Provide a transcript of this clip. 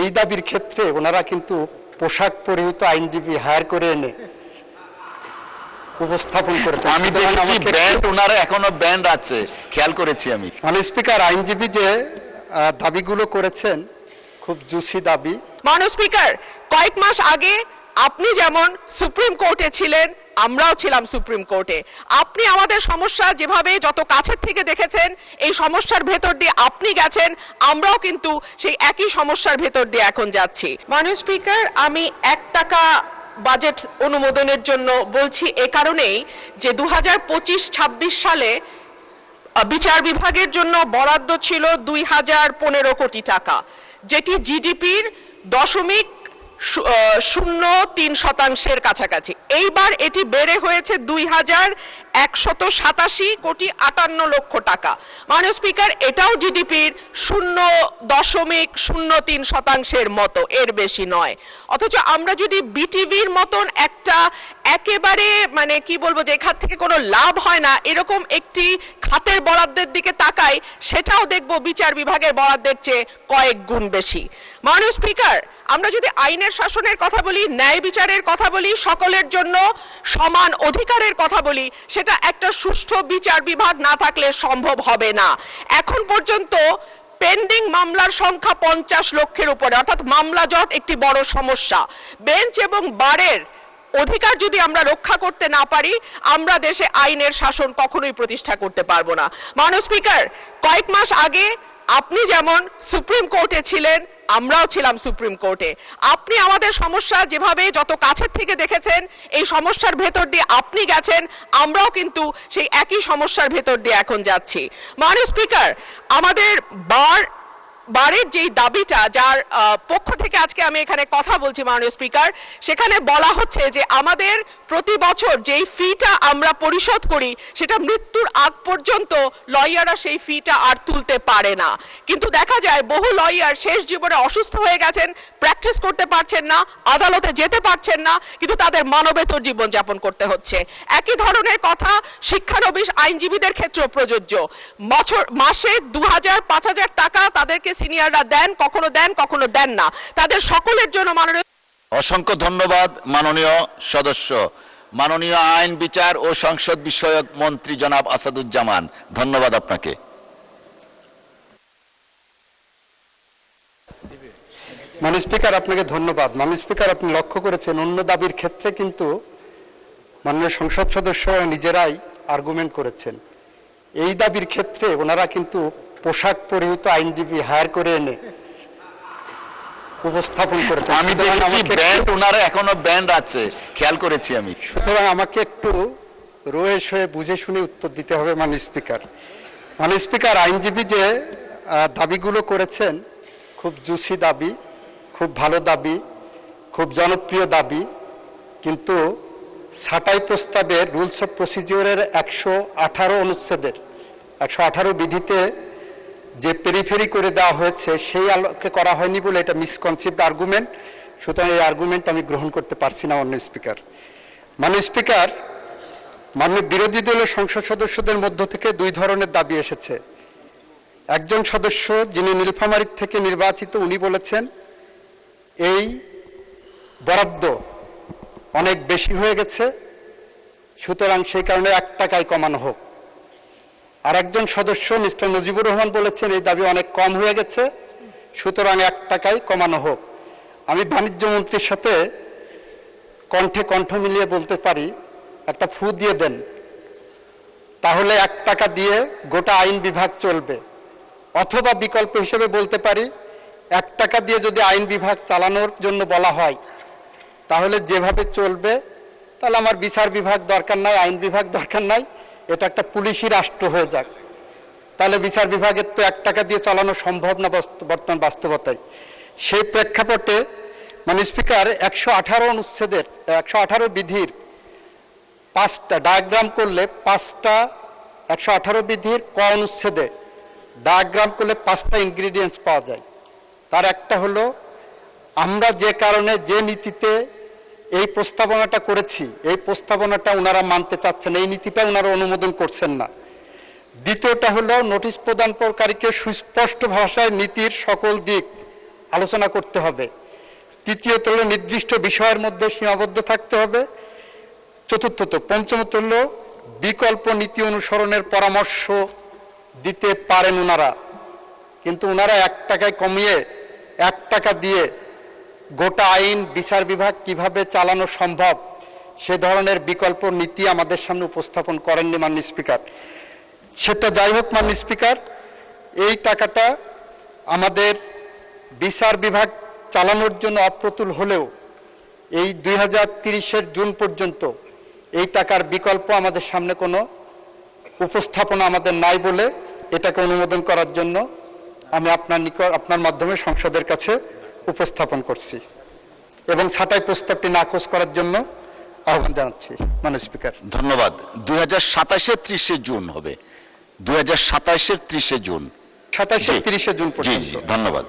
এই দাবির ক্ষেত্রে ওনারা কিন্তু পোশাক পরিহিত আইনজীবী হায়ার করে এনে উপস্থাপন করেছেন। আমি দেখেছি ব্যান্ড ওনারা এখনো ব্যান্ড আছে, খেয়াল করেছি আমি। মাননীয় স্পিকার, আইনজীবী যে দাবিগুলো করেছেন খুব জুসি দাবি। মাননীয় স্পিকার, কয়েক মাস আগে আপনি যেমন সুপ্রিম কোর্টে ছিলেন, আমরাও ছিলাম সুপ্রিম কোর্টে। আপনি আমাদের সমস্যা যেভাবে যত কাছের থেকে দেখেছেন, এই সমস্যার ভেতর দিয়ে আপনি গেছেন, আমরাও কিন্তু সেই একই সমস্যার ভেতর দিয়ে এখন যাচ্ছি। মাননীয় স্পিকার, আমি 1 টাকা বাজেট অনুমোদনের জন্য বলছি এ কারণেই যে 2025-26 সালে বিচার বিভাগের জন্য বরাদ্দ ছিল 2015 কোটি টাকা, যেটি জিডিপির 0.03% কাছাকাছি। এইবার এটি বেড়ে হয়েছে 2187 কোটি 58 লক্ষ টাকা। মাননীয় স্পিকার, এটাও জিডিপির 0.03% মতো, এর বেশি নয়। অথচ আমরা যদি বিটিভির মতন একটা একেবারে মানে কি বলবো, যে খাত থেকে কোনো লাভ হয় না এরকম একটি খাতের বরাদ্দের দিকে তাকাই, সেটাও দেখবো বিচার বিভাগের বরাদ্দের চেয়ে কয়েক গুণ বেশি। মাননীয় স্পিকার, আমরা যদি আইনের শাসনের কথা বলি, ন্যায় বিচারের কথা বলি, সকলের জন্য সমান অধিকারের কথা বলি, সেটা একটা সুষ্ঠু বিচার বিভাগ না থাকলে সম্ভব হবে না। এখন পর্যন্ত পেন্ডিং মামলার সংখ্যা 50 লক্ষের উপরে, অর্থাৎ মামলা জট একটি বড় সমস্যা। বেঞ্চ এবং বারের অধিকার যদি আমরা রক্ষা করতে না পারি, আমরা দেশে আইনের শাসন কখনোই প্রতিষ্ঠা করতে পারবো না। মাননীয় স্পিকার, কয়েক মাস আগে আপনি যেমন সুপ্রিম কোর্টে ছিলেন, আমরাও ছিলাম সুপ্রিম কোর্টে। আপনি আমাদের সমস্যা যেভাবে যত কাছের থেকে দেখেছেন, এই সমস্যার ভেতর দিয়ে আপনি গেছেন, আমরাও কিন্তু সেই একই সমস্যার ভেতর দিয়ে এখন যাচ্ছি। মাননীয় স্পিকার, আমাদের বারের যেই দাবিটা, যার পক্ষ থেকে আজকে আমি এখানে কথা বলছি মাননীয় স্পিকার, সেখানে বলা হচ্ছে যে আমাদের প্রতি বছর যেই ফিটা আমরা পরিশোধ করি, সেটা মৃত্যুর আগ পর্যন্ত লয়াররা সেই ফিটা আর তুলতে পারে না। কিন্তু দেখা যায় বহু লয়ার শেষ জীবনে অসুস্থ হয়ে গেছেন, প্র্যাকটিস করতে পারছেন না, আদালতে যেতে পারছেন না, কিন্তু তাদের মানবেতর জীবনযাপন করতে হচ্ছে। একই ধরনের কথা শিক্ষানবিশ আইনজীবীদের ক্ষেত্রেও প্রযোজ্য। মাসে 2000-5000 টাকা তাদেরকে সিনিয়ররা দেন, কখনো দেন না। তাদের সকলের জন্য মাননীয় অসংখ্য ধন্যবাদ মাননীয় সদস্য। মাননীয় আইন, বিচার ও সংসদ বিষয়ক মন্ত্রী জনাব আসাদুজ্জামান, ধন্যবাদ আপনাকে। মাননীয় স্পিকার, আপনাকে ধন্যবাদ। মাননীয় স্পিকার, আপনি লক্ষ্য করেছেন অন্য দাবির ক্ষেত্রে কিন্তু মাননীয় সংসদ সদস্য নিজেরাই আর্গুমেন্ট করেছেন। এই দাবির ক্ষেত্রে ওনারা কিন্তু পোশাক পরিহিত আইনজীবী হায়ার করে এনে উপস্থাপন করেছেন। আমি দেখেছি ব্যান্ড ওনারা এখনো ব্যান্ড আছে, খেয়াল করেছি আমি। সুতরাং আমাকে একটু রয়েস হয়ে বুঝে শুনে উত্তর দিতে হবে মাননীয় স্পিকার। মাননীয় স্পিকার, আইনজীবী যে দাবিগুলো করেছেন খুব জুসি দাবি, খুব ভালো দাবি, খুব জনপ্রিয় দাবি, কিন্তু ছাঁটাই প্রস্তাবের রুলস অফ প্রসিডিওরের 118 অনুচ্ছেদের 118 বিধিতে যে পেরিফেরি করে দেওয়া হয়েছে, সেই আলোকে করা হয়নি বলে এটা মিসকনসেপ্ট আর্গুমেন্ট। সুতরাং এই আর্গুমেন্ট আমি গ্রহণ করতে পারছি না মাননীয় স্পিকার। মাননীয় স্পিকার, মাননীয় বিরোধী দলীয় সংসদ সদস্যদের মধ্য থেকে 2 ধরনের দাবি এসেছে। একজন সদস্য যিনি নীলফামারী থেকে নির্বাচিত, উনি বলেছেন এই বরাদ্দ অনেক বেশি হয়ে গেছে, সুতরাং সেই কারণে 1 টাকায় কমানো হোক। আর একজন সদস্য মিস্টার মুজিবুর রহমান বলেছেন এই দাবি অনেক কম হয়ে গেছে, সুতরাং 1 টাকায় কমানো হোক। আমি বাণিজ্য মন্ত্রীর সাথে কণ্ঠে কণ্ঠ মিলিয়ে বলতে পারি, একটা ফু দিয়ে দেন, তাহলে 1 টাকা দিয়ে গোটা আইন বিভাগ চলবে। অথবা বিকল্প হিসেবে বলতে পারি, 1 টাকা দিয়ে যদি আইন বিভাগ চালানোর জন্য বলা হয়, তাহলে যেভাবে চলবে, তাহলে আমার বিচার বিভাগ দরকার নাই, আইন বিভাগ দরকার নাই, এটা একটা পুলিশি রাষ্ট্র হয়ে যাক। তাহলে বিচার বিভাগের তো 1 টাকা দিয়ে চালানো সম্ভব না বর্তমান বাস্তবতায়। সেই প্রেক্ষাপটে মাননীয় স্পিকার, 118 অনুচ্ছেদের 118 বিধির 5টা ডায়াগ্রাম করলে 5টা 118 বিধির ক অনুচ্ছেদে ডায়াগ্রাম করলে 5টা ইনগ্রিডিয়েন্টস পাওয়া যায়। তার একটা হলো, আমরা যে কারণে যে নীতিতে এই প্রস্তাবনাটা করেছি, এই প্রস্তাবনাটা ওনারা মানতে চাচ্ছেন, এই নীতিটা ওনারা অনুমোদন করছেন না। দ্বিতীয়টা হলো, নোটিশ প্রদানকারীকে সুস্পষ্ট ভাষায় নীতির সকল দিক আলোচনা করতে হবে। তৃতীয়ত হলো নির্দিষ্ট বিষয়ের মধ্যে সীমাবদ্ধ থাকতে হবে। চতুর্থত, পঞ্চমত হলো বিকল্প নীতি অনুসরণের পরামর্শ দিতে পারেন ওনারা, কিন্তু ওনারা 1 টাকায় কমিয়ে 1 টাকা দিয়ে গোটা আইন বিচার বিভাগ কিভাবে চালানো সম্ভব সে ধরনের বিকল্প নীতি আমাদের সামনে উপস্থাপন করেননি মাননীয় স্পিকার। সেটা যাই হোক মাননীয় স্পিকার, এই টাকাটা আমাদের বিচার বিভাগ চালানোর জন্য অপ্রতুল হলেও এই 2030-এর জুন পর্যন্ত এই টাকার বিকল্প আমাদের সামনে কোনো উপস্থাপনা আমাদের নাই বলে এটাকে অনুমোদন করার জন্য আমি আপনার মাধ্যমে সংসদের কাছে উপস্থাপন করছি এবং ছাঁটাই প্রস্তাবটি নাকচ করার জন্য আহ্বান জানাচ্ছি মাননীয় স্পিকার। ধন্যবাদ। 2027-এর 30 জুন হবে, 2027-এর 30 জুন। 27-30 জুন জি পর্যন্ত। জি, ধন্যবাদ।